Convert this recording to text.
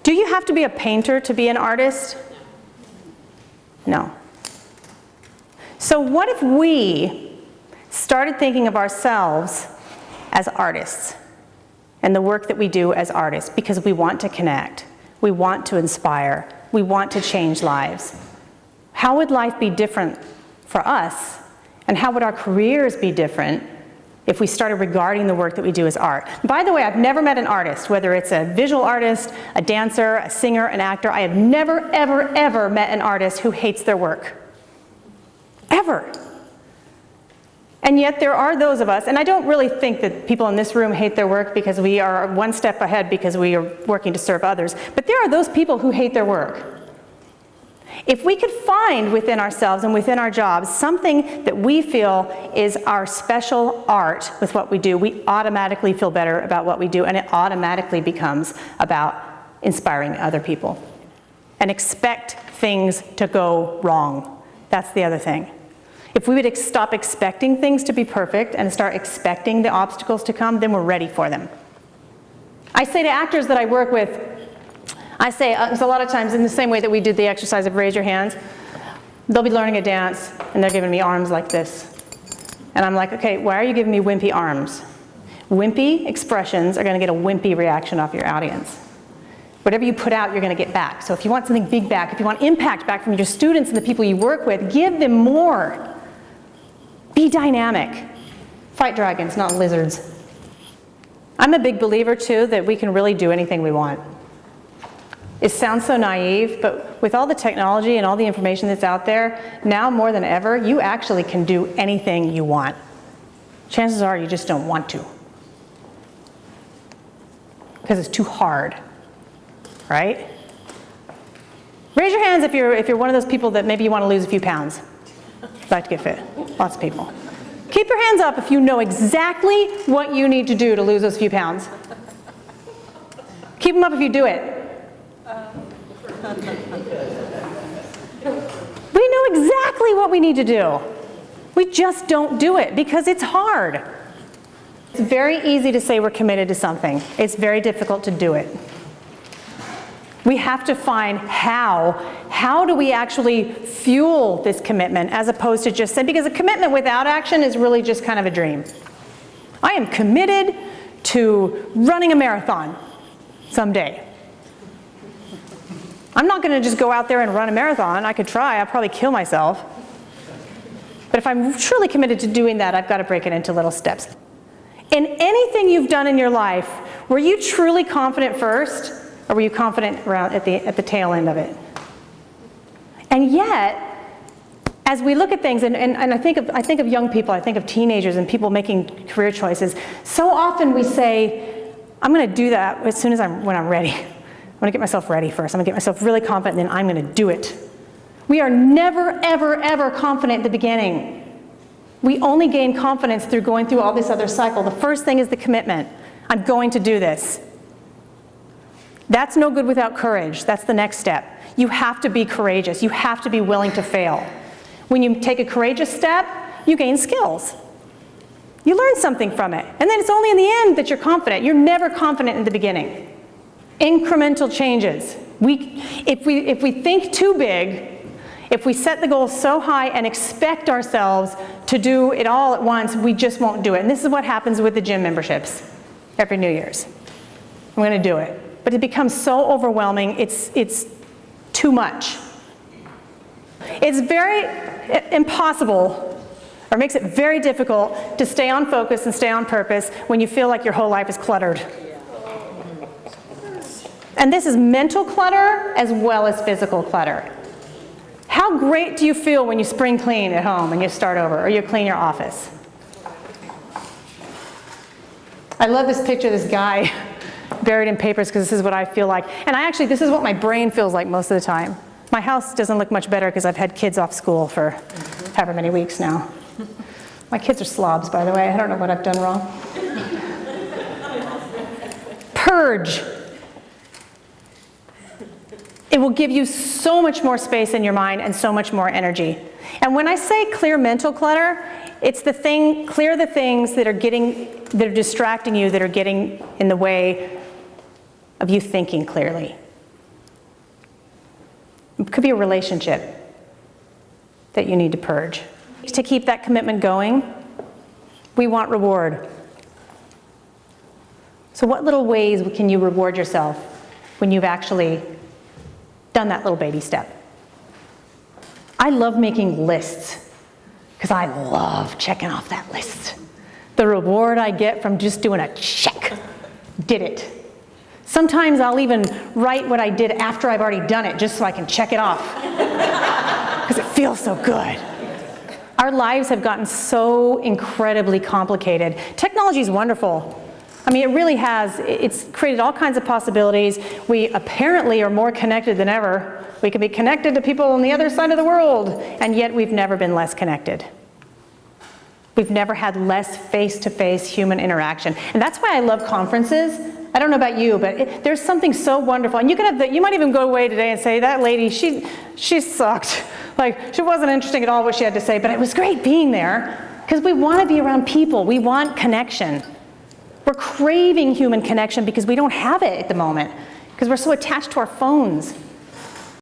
Do you have to be a painter to be an artist? No. So what if we started thinking of ourselves as artists and the work that we do as artists because we want to connect, we want to inspire, we want to change lives? How would life be different for us, and how would our careers be different if we started regarding the work that we do as art? By the way, I've never met an artist, whether it's a visual artist, a dancer, a singer, an actor. I have never, ever, ever met an artist who hates their work. Ever. And yet there are those of us, and I don't really think that people in this room hate their work because we are one step ahead because we are working to serve others, but there are those people who hate their work. If we could find within ourselves and within our jobs something that we feel is our special art with what we do, we automatically feel better about what we do, and it automatically becomes about inspiring other people. And expect things to go wrong. That's the other thing. If we would stop expecting things to be perfect and start expecting the obstacles to come, then we're ready for them. I say to actors that I work with, I say, a lot of times in the same way that we did the exercise of raise your hands, they'll be learning a dance and they're giving me arms like this. And I'm like, okay, why are you giving me wimpy arms? Wimpy expressions are going to get a wimpy reaction off your audience. Whatever you put out, you're going to get back. So if you want something big back, if you want impact back from your students and the people you work with, give them more. Be dynamic. Fight dragons, not lizards. I'm a big believer, too, that we can really do anything we want. It sounds so naive, but with all the technology and all the information that's out there, now more than ever, you actually can do anything you want. Chances are you just don't want to. Because it's too hard, right? Raise your hands if you're one of those people that maybe you want to lose a few pounds. Like to get fit. Lots of people. Keep your hands up if you know exactly what you need to do to lose those few pounds. Keep them up if you do it. We know exactly what we need to do. We just don't do it because it's hard. It's very easy to say we're committed to something. It's very difficult to do it. We have to find how do we actually fuel this commitment as opposed to just saying, because a commitment without action is really just kind of a dream. I am committed to running a marathon someday. I'm not going to just go out there and run a marathon. I could try. I'll probably kill myself. But if I'm truly committed to doing that, I've got to break it into little steps. In anything you've done in your life, were you truly confident first, or were you confident around at the tail end of it? And yet, as we look at things, and I think of young people, I think of teenagers and people making career choices, so often we say, I'm going to do that as soon as when I'm ready. I'm going to get myself ready first. I'm going to get myself really confident, and then I'm going to do it. We are never, ever, ever confident at the beginning. We only gain confidence through going through all this other cycle. The first thing is the commitment. I'm going to do this. That's no good without courage. That's the next step. You have to be courageous. You have to be willing to fail. When you take a courageous step, you gain skills. You learn something from it. And then it's only in the end that you're confident. You're never confident in the beginning. Incremental changes. If we think too big, if we set the goal so high and expect ourselves to do it all at once, we just won't do it. And this is what happens with the gym memberships every New Year's. I'm going to do it. But it becomes so overwhelming, it's too much. It's very impossible, or makes it very difficult to stay on focus and stay on purpose when you feel like your whole life is cluttered. And this is mental clutter as well as physical clutter. How great do you feel when you spring clean at home and you start over, or you clean your office? I love this picture of this guy buried in papers because this is what I feel like. And this is what my brain feels like most of the time. My house doesn't look much better because I've had kids off school for however many weeks now. My kids are slobs, by the way. I don't know what I've done wrong. Purge. It will give you so much more space in your mind and so much more energy. And when I say clear mental clutter, it's clear the things that are distracting you, that are getting in the way of you thinking clearly. It could be a relationship that you need to purge. To keep that commitment going, we want reward. So what little ways can you reward yourself when you've actually done that little baby step? I love making lists because I love checking off that list. The reward I get from just doing a check. Did it. Sometimes I'll even write what I did after I've already done it just so I can check it off because it feels so good. Our lives have gotten so incredibly complicated. Technology is wonderful. I mean, it really has. It's created all kinds of possibilities. We apparently are more connected than ever. We can be connected to people on the other side of the world, and yet we've never been less connected. We've never had less face-to-face human interaction. And that's why I love conferences. I don't know about you, but there's something so wonderful. And you can have you might even go away today and say, that lady, she sucked. Like, she wasn't interesting at all what she had to say, but it was great being there. Because we want to be around people. We want connection. We're craving human connection because we don't have it at the moment. Because we're so attached to our phones.